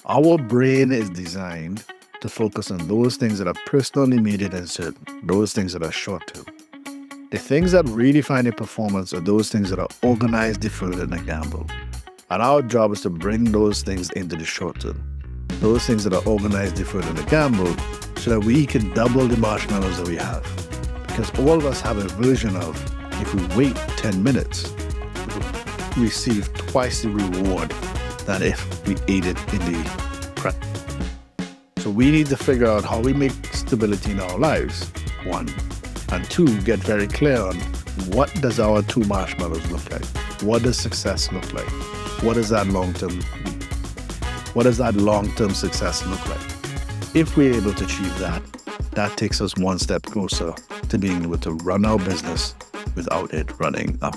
Our brain is designed to focus on those things that are personal, immediate, and certain, those things that are short term. The things that really find a performance are those things that are organized, deferred, and a gamble. And our job is to bring those things into the short term. Those things that are organized, deferred, and a gamble, so that we can double the marshmallows that we have. Because all of us have a version of, if we wait 10 minutes, we receive twice the reward than if we ate it in the prep. So we need to figure out how we make stability in our lives, one. And two, get very clear on what does our two marshmallows look like? What does success look like? What does that long-term success look like? If we're able to achieve that, that takes us one step closer to being able to run our business without it running up.